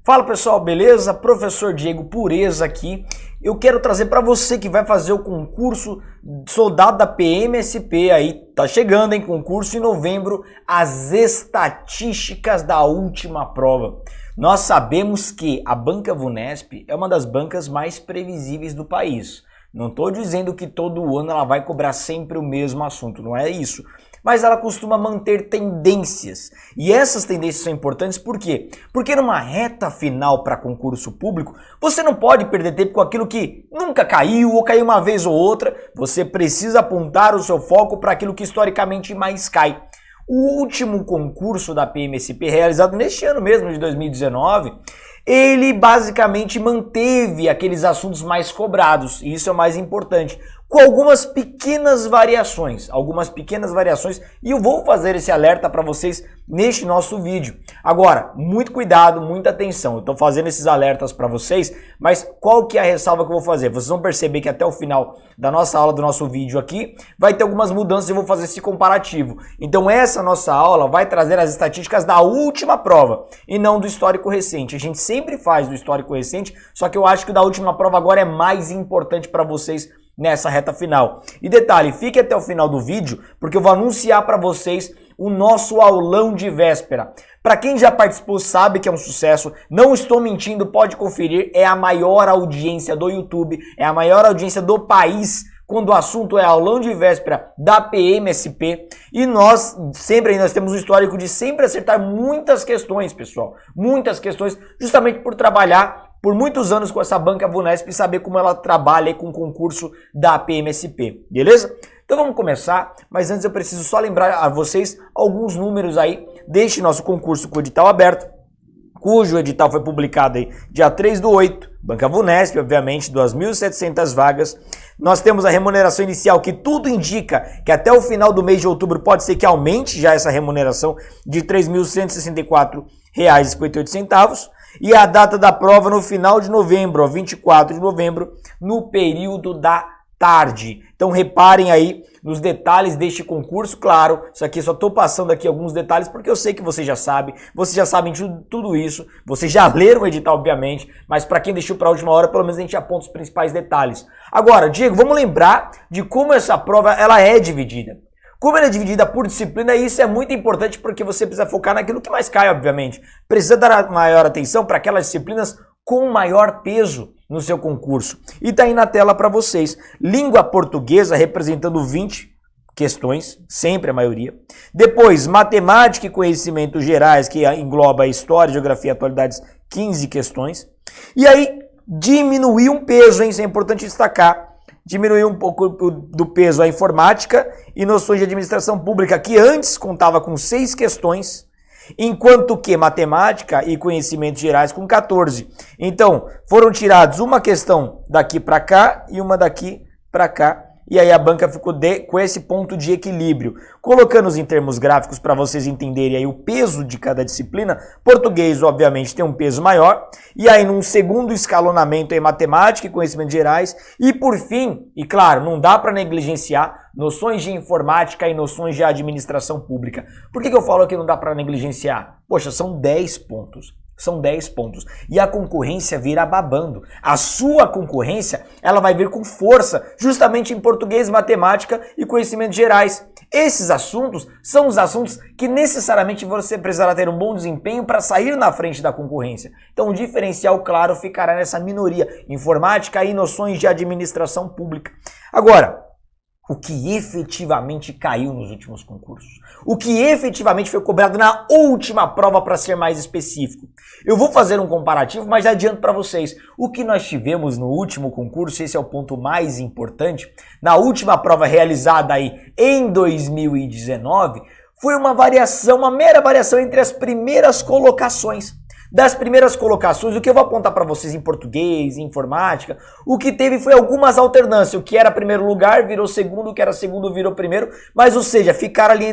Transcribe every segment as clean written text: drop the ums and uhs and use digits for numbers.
Fala pessoal, beleza? Professor Diego Pureza aqui. Eu quero trazer para você que vai fazer o concurso soldado da PMSP aí, tá chegando em concurso em novembro, as estatísticas da última prova. Nós sabemos que a Banca Vunesp é uma das bancas mais previsíveis do país. Não estou dizendo que todo ano ela vai cobrar sempre o mesmo assunto, não é isso. Mas ela costuma manter tendências. E essas tendências são importantes por quê? Porque numa reta final para concurso público, você não pode perder tempo com aquilo que nunca caiu ou caiu uma vez ou outra. Você precisa apontar o seu foco para aquilo que historicamente mais cai. O último concurso da PMSP, realizado neste ano mesmo, de 2019, ele basicamente manteve aqueles assuntos mais cobrados, e isso é o mais importante, com algumas pequenas variações, e eu vou fazer esse alerta para vocês neste nosso vídeo. Agora, muito cuidado, muita atenção, eu estou fazendo esses alertas para vocês, mas qual que é a ressalva que eu vou fazer? Vocês vão perceber que até o final da nossa aula, do nosso vídeo aqui, vai ter algumas mudanças e eu vou fazer esse comparativo. Então essa nossa aula vai trazer as estatísticas da última prova e não do histórico recente. A gente sempre faz do histórico recente, só que eu acho que o da última prova agora é mais importante para vocês nessa reta final. E detalhe, fique até o final do vídeo, porque eu vou anunciar para vocês o nosso aulão de véspera. Para quem já participou sabe que é um sucesso, não estou mentindo, pode conferir, é a maior audiência do YouTube, é a maior audiência do país, quando o assunto é aulão de véspera da PMSP, e nós temos um histórico de sempre acertar muitas questões, pessoal, muitas questões, justamente por trabalhar por muitos anos com essa Banca Vunesp e saber como ela trabalha com o concurso da PMSP, beleza? Então vamos começar, mas antes eu preciso só lembrar a vocês alguns números aí deste nosso concurso com o edital aberto, cujo edital foi publicado aí dia 3/8, Banca Vunesp, obviamente, 2.700 vagas. Nós temos a remuneração inicial, que tudo indica que até o final do mês de outubro pode ser que aumente já essa remuneração de R$ 3.164,58. E a data da prova no final de novembro, 24 de novembro, no período da tarde. Então reparem aí nos detalhes deste concurso, claro, isso aqui só estou passando aqui alguns detalhes porque eu sei que vocês já sabem tudo isso, vocês já leram o edital, obviamente, mas para quem deixou para a última hora, pelo menos a gente aponta os principais detalhes. Agora, Diego, vamos lembrar de como essa prova ela é dividida. Como ela é dividida por disciplina, isso é muito importante porque você precisa focar naquilo que mais cai, obviamente. Precisa dar maior atenção para aquelas disciplinas com maior peso no seu concurso. E está aí na tela para vocês. Língua portuguesa representando 20 questões, sempre a maioria. Depois, matemática e conhecimentos gerais, que engloba história, geografia e atualidades, 15 questões. E aí, diminuiu um peso, hein? Isso é importante destacar. Diminuiu um pouco do peso a informática e noções de administração pública, que antes contava com 6 questões, enquanto que matemática e conhecimentos gerais com 14. Então, foram tirados uma questão daqui para cá e uma daqui para cá. E aí a banca ficou com esse ponto de equilíbrio. Colocando-os em termos gráficos para vocês entenderem aí o peso de cada disciplina, português obviamente tem um peso maior, e aí num segundo escalonamento em matemática e conhecimentos gerais, e por fim, e claro, não dá para negligenciar, noções de informática e noções de administração pública. Por que eu falo que não dá para negligenciar? Poxa, são 10 pontos. São 10 pontos. E a concorrência virá babando. A sua concorrência, ela vai vir com força, justamente em português, matemática e conhecimentos gerais. Esses assuntos são os assuntos que necessariamente você precisará ter um bom desempenho para sair na frente da concorrência. Então o diferencial, claro, ficará nessa minoria. Informática e noções de administração pública. Agora, o que efetivamente caiu nos últimos concursos? O que efetivamente foi cobrado na última prova, para ser mais específico? Eu vou fazer um comparativo, mas já adianto para vocês. O que nós tivemos no último concurso, esse é o ponto mais importante, na última prova realizada aí em 2019, foi uma mera variação entre as primeiras colocações. Das primeiras colocações, o que eu vou apontar para vocês em português, em informática, o que teve foi algumas alternâncias. O que era primeiro lugar virou segundo, o que era segundo virou primeiro, mas ou seja, ficaram ali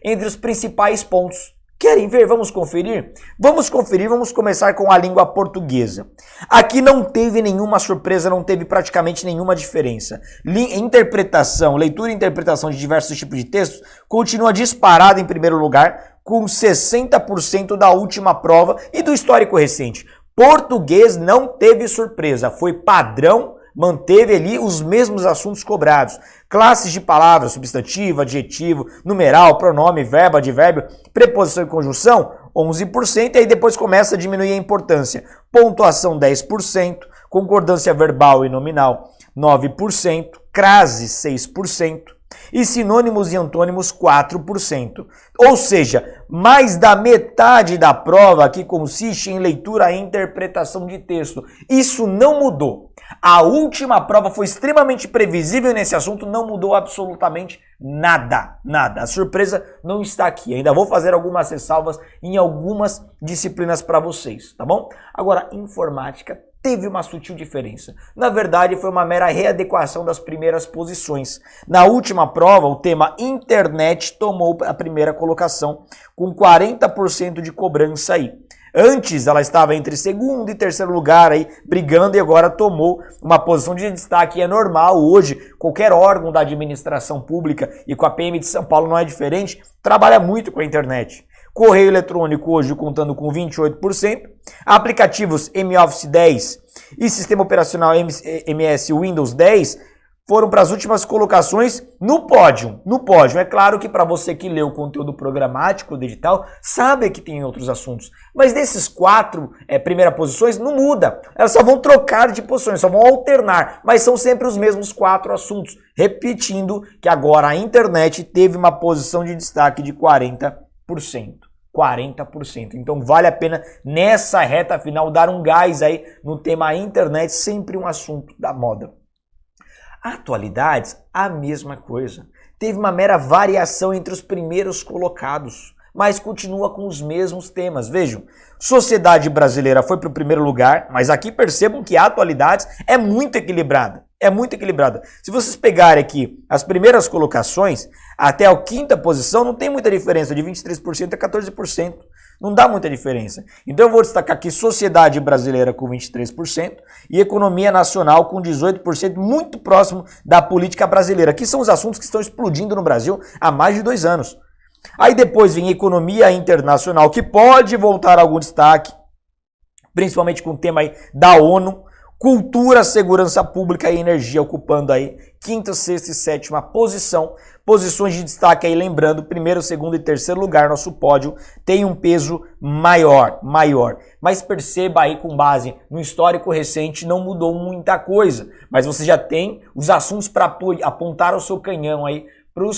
entre os principais pontos. Querem ver? Vamos conferir? Vamos conferir, vamos começar com a língua portuguesa. Aqui não teve nenhuma surpresa, não teve praticamente nenhuma diferença. Interpretação, leitura e interpretação de diversos tipos de textos continua disparada em primeiro lugar, com 60% da última prova e do histórico recente. Português não teve surpresa, foi padrão, manteve ali os mesmos assuntos cobrados. Classes de palavras, substantivo, adjetivo, numeral, pronome, verbo, advérbio, preposição e conjunção, 11%, e aí depois começa a diminuir a importância. Pontuação 10%, concordância verbal e nominal 9%, crase 6%, e sinônimos e antônimos 4%. Ou seja, mais da metade da prova que consiste em leitura e interpretação de texto. Isso não mudou. A última prova foi extremamente previsível nesse assunto, não mudou absolutamente nada, nada. A surpresa não está aqui. Ainda vou fazer algumas ressalvas em algumas disciplinas para vocês, tá bom? Agora, informática teve uma sutil diferença. Na verdade, foi uma mera readequação das primeiras posições. Na última prova, o tema internet tomou a primeira colocação, com 40% de cobrança aí. Antes, ela estava entre segundo e terceiro lugar aí, brigando, e agora tomou uma posição de destaque. É normal hoje, qualquer órgão da administração pública, e com a PM de São Paulo não é diferente, trabalha muito com a internet. Correio eletrônico hoje contando com 28%, aplicativos M-Office 10 e sistema operacional MS Windows 10 foram para as últimas colocações no pódio. No pódio, é claro que para você que lê o conteúdo programático digital, sabe que tem outros assuntos. Mas desses 4 primeiras posições, não muda. Elas só vão trocar de posições, só vão alternar. Mas são sempre os mesmos 4 assuntos. Repetindo que agora a internet teve uma posição de destaque de 40%. 40%. Então vale a pena nessa reta final dar um gás aí no tema internet, sempre um assunto da moda. Atualidades, a mesma coisa. Teve uma mera variação entre os primeiros colocados, mas continua com os mesmos temas. Vejam, sociedade brasileira foi para o primeiro lugar, mas aqui percebam que a atualidades é muito equilibrada. É muito equilibrada. Se vocês pegarem aqui as primeiras colocações, até a 5ª posição, não tem muita diferença, de 23% a 14%. Não dá muita diferença. Então eu vou destacar aqui sociedade brasileira com 23% e economia nacional com 18%, muito próximo da política brasileira, que são os assuntos que estão explodindo no Brasil há mais de 2 anos. Aí depois vem economia internacional, que pode voltar a algum destaque, principalmente com o tema aí da ONU. Cultura, segurança pública e energia ocupando aí 5ª, 6ª e 7ª posição. Posições de destaque aí, lembrando, 1º, 2º e 3º lugar, nosso pódio tem um peso maior. Mas perceba aí, com base no histórico recente, não mudou muita coisa. Mas você já tem os assuntos para apontar o seu canhão aí para o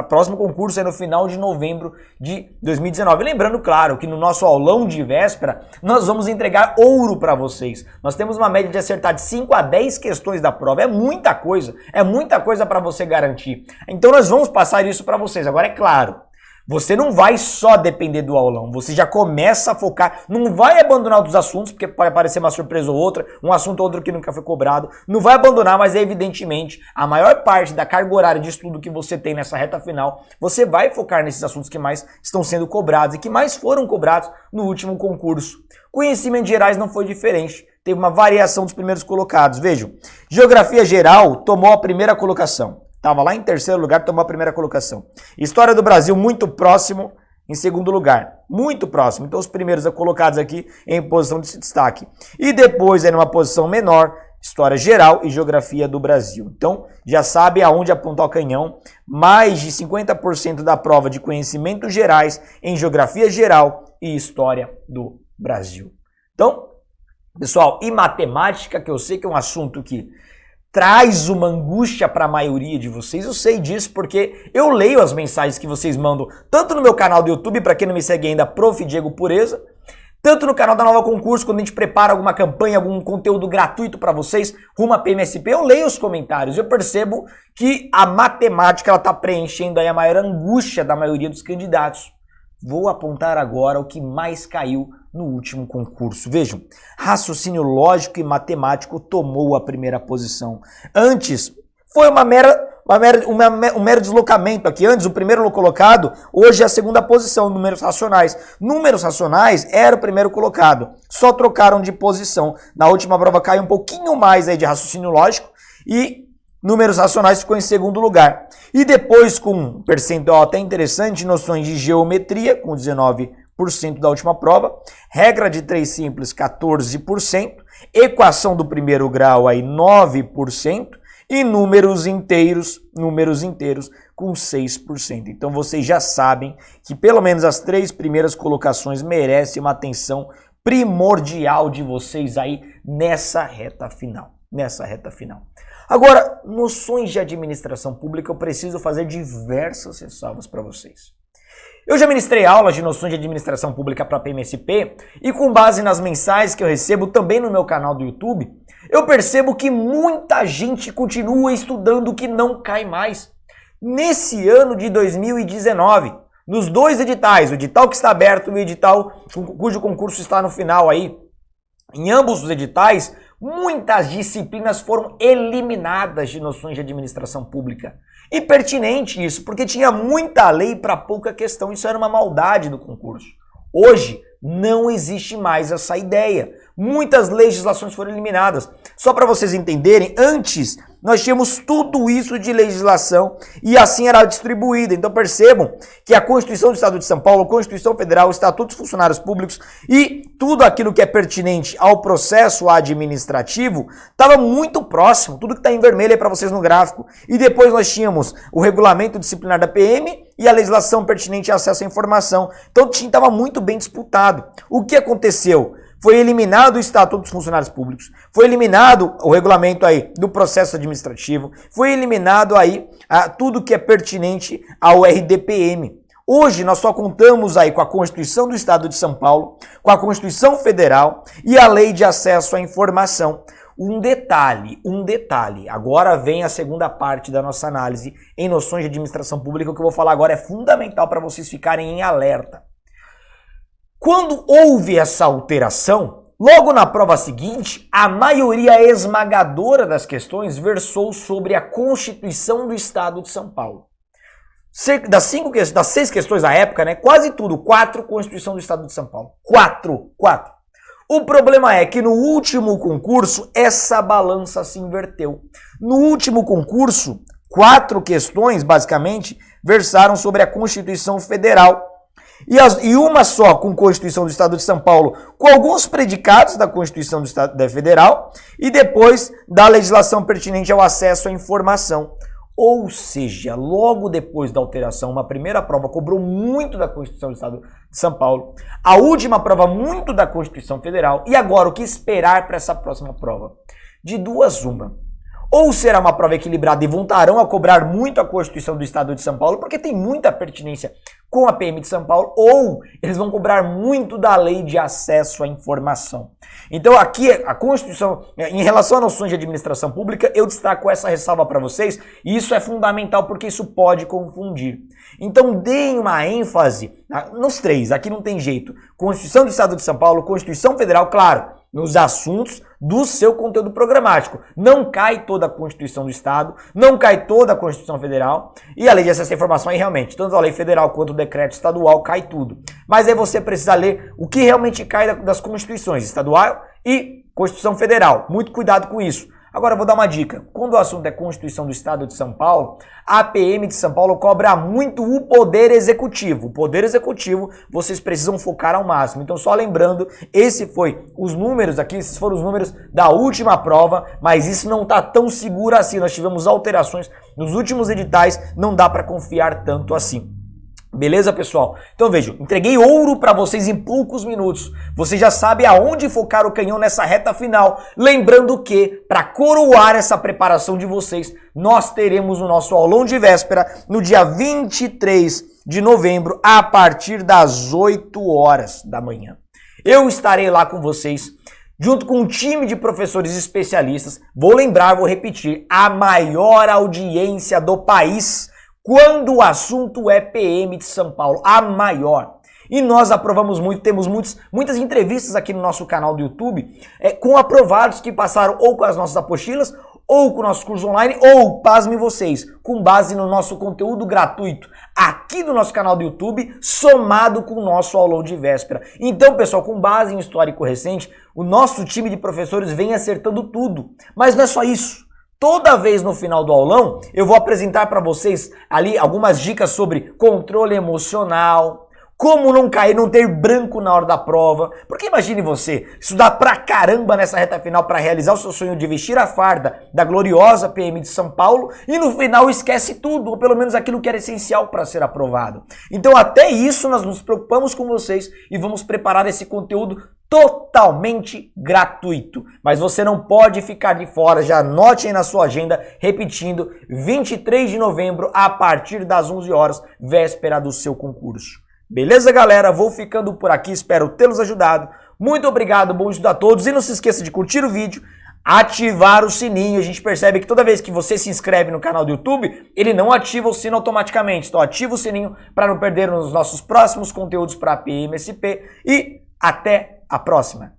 próximo concurso aí no final de novembro de 2019. Lembrando, claro, que no nosso aulão de véspera, nós vamos entregar ouro para vocês. Nós temos uma média de acertar de 5 a 10 questões da prova. É muita coisa para você garantir. Então nós vamos passar isso para vocês. Agora, é claro, você não vai só depender do aulão, você já começa a focar, não vai abandonar outros assuntos, porque pode aparecer uma surpresa ou outra, um assunto ou outro que nunca foi cobrado, não vai abandonar, mas evidentemente a maior parte da carga horária de estudo que você tem nessa reta final, você vai focar nesses assuntos que mais estão sendo cobrados e que mais foram cobrados no último concurso. Conhecimentos gerais não foi diferente, teve uma variação dos primeiros colocados. Vejam, geografia geral tomou a primeira colocação. Estava lá em terceiro lugar, tomou a primeira colocação. História do Brasil, muito próximo, em segundo lugar. Muito próximo. Então, os primeiros colocados aqui em posição de destaque. E depois, aí, numa posição menor, História Geral e Geografia do Brasil. Então, já sabe aonde apontar o canhão. Mais de 50% da prova de conhecimentos gerais em Geografia Geral e História do Brasil. Então, pessoal, e matemática, que eu sei que é um assunto que traz uma angústia para a maioria de vocês. Eu sei disso porque eu leio as mensagens que vocês mandam, tanto no meu canal do YouTube, para quem não me segue ainda, Prof. Diego Pureza, tanto no canal da Nova Concurso, quando a gente prepara alguma campanha, algum conteúdo gratuito para vocês, rumo a PMSP, eu leio os comentários, eu percebo que a matemática está preenchendo aí a maior angústia da maioria dos candidatos. Vou apontar agora o que mais caiu no último concurso. Vejam, raciocínio lógico e matemático tomou a primeira posição. Antes, foi um mero deslocamento aqui. Antes, o primeiro colocado, hoje é a segunda posição, números racionais. Números racionais era o primeiro colocado, só trocaram de posição. Na última prova caiu um pouquinho mais aí de raciocínio lógico e números racionais ficou em segundo lugar. E depois, com um percentual até interessante, noções de geometria, com 19%, da última prova, regra de 3 simples 14%, equação do primeiro grau aí 9% e números inteiros com 6%. Então vocês já sabem que pelo menos as 3 primeiras colocações merecem uma atenção primordial de vocês aí nessa reta final. Agora, noções de administração pública, eu preciso fazer diversas ressalvas para vocês. Eu já ministrei aulas de noções de administração pública para a PMSP e com base nas mensagens que eu recebo também no meu canal do YouTube, eu percebo que muita gente continua estudando o que não cai mais. Nesse ano de 2019, nos 2 editais, o edital que está aberto e o edital cujo concurso está no final aí, em ambos os editais, muitas disciplinas foram eliminadas de noções de administração pública. E pertinente isso, porque tinha muita lei para pouca questão, isso era uma maldade do concurso. Hoje não existe mais essa ideia. Muitas legislações foram eliminadas. Só para vocês entenderem, antes nós tínhamos tudo isso de legislação e assim era distribuída. Então percebam que a Constituição do Estado de São Paulo, a Constituição Federal, o Estatuto dos Funcionários Públicos e tudo aquilo que é pertinente ao processo administrativo estava muito próximo. Tudo que está em vermelho é para vocês no gráfico. E depois nós tínhamos o regulamento disciplinar da PM e a legislação pertinente ao acesso à informação. Então estava muito bem disputado. O que aconteceu? Foi eliminado o Estatuto dos Funcionários Públicos, foi eliminado o regulamento aí do processo administrativo, foi eliminado aí tudo que é pertinente ao RDPM. Hoje nós só contamos aí com a Constituição do Estado de São Paulo, com a Constituição Federal e a Lei de Acesso à Informação. Um detalhe, agora vem a segunda parte da nossa análise em noções de administração pública, o que eu vou falar agora é fundamental para vocês ficarem em alerta. Quando houve essa alteração, logo na prova seguinte, a maioria esmagadora das questões versou sobre a Constituição do Estado de São Paulo. Das 6 questões da época, né, quase tudo, 4 Constituição do Estado de São Paulo. 4. O problema é que no último concurso, essa balança se inverteu. No último concurso, 4 questões, basicamente, versaram sobre a Constituição Federal. E uma só com Constituição do Estado de São Paulo, com alguns predicados da Constituição do Estado Federal e depois da legislação pertinente ao acesso à informação. Ou seja, logo depois da alteração, uma primeira prova cobrou muito da Constituição do Estado de São Paulo, a última prova muito da Constituição Federal e agora o que esperar para essa próxima prova? De duas uma. Ou será uma prova equilibrada e voltarão a cobrar muito a Constituição do Estado de São Paulo, porque tem muita pertinência com a PM de São Paulo, ou eles vão cobrar muito da Lei de Acesso à Informação. Então aqui a Constituição, em relação a noções de administração pública, eu destaco essa ressalva para vocês, e isso é fundamental porque isso pode confundir. Então deem uma ênfase nos 3, aqui não tem jeito. Constituição do Estado de São Paulo, Constituição Federal, claro, nos assuntos do seu conteúdo programático. Não cai toda a Constituição do Estado, não cai toda a Constituição Federal e a Lei de Acesso à Informação aí realmente, tanto a Lei Federal quanto o Decreto Estadual cai tudo. Mas aí você precisa ler o que realmente cai das Constituições Estadual e Constituição Federal. Muito cuidado com isso. Agora eu vou dar uma dica. Quando o assunto é Constituição do Estado de São Paulo, a PM de São Paulo cobra muito o Poder Executivo. O Poder Executivo vocês precisam focar ao máximo. Então só lembrando, esses foram os números da última prova, mas isso não está tão seguro assim. Nós tivemos alterações nos últimos editais, não dá para confiar tanto assim. Beleza, pessoal? Então vejam, entreguei ouro para vocês em poucos minutos. Você já sabe aonde focar o canhão nessa reta final. Lembrando que, para coroar essa preparação de vocês, nós teremos o nosso aulão de véspera no dia 23 de novembro, a partir das 8 horas da manhã. Eu estarei lá com vocês, junto com um time de professores especialistas. Vou repetir, a maior audiência do país quando o assunto é PM de São Paulo, a maior. E nós aprovamos muito, temos muitas entrevistas aqui no nosso canal do YouTube com aprovados que passaram ou com as nossas apostilas, ou com o nosso curso online, ou, pasmem vocês, com base no nosso conteúdo gratuito aqui do nosso canal do YouTube, somado com o nosso aulão de véspera. Então, pessoal, com base em histórico recente, o nosso time de professores vem acertando tudo. Mas não é só isso. Toda vez no final do aulão, eu vou apresentar para vocês ali algumas dicas sobre controle emocional, Como não cair, não ter branco na hora da prova? Porque imagine você, estudar pra caramba nessa reta final para realizar o seu sonho de vestir a farda da gloriosa PM de São Paulo e no final esquece tudo, ou pelo menos aquilo que era essencial para ser aprovado. Então até isso nós nos preocupamos com vocês e vamos preparar esse conteúdo totalmente gratuito. Mas você não pode ficar de fora, já anote aí na sua agenda, repetindo, 23 de novembro a partir das 11 horas, véspera do seu concurso. Beleza, galera? Vou ficando por aqui, espero tê-los ajudado. Muito obrigado, bom estudo a todos. E não se esqueça de curtir o vídeo, ativar o sininho. A gente percebe que toda vez que você se inscreve no canal do YouTube, ele não ativa o sino automaticamente. Então ativa o sininho para não perder os nossos próximos conteúdos para a PMSP. E até a próxima!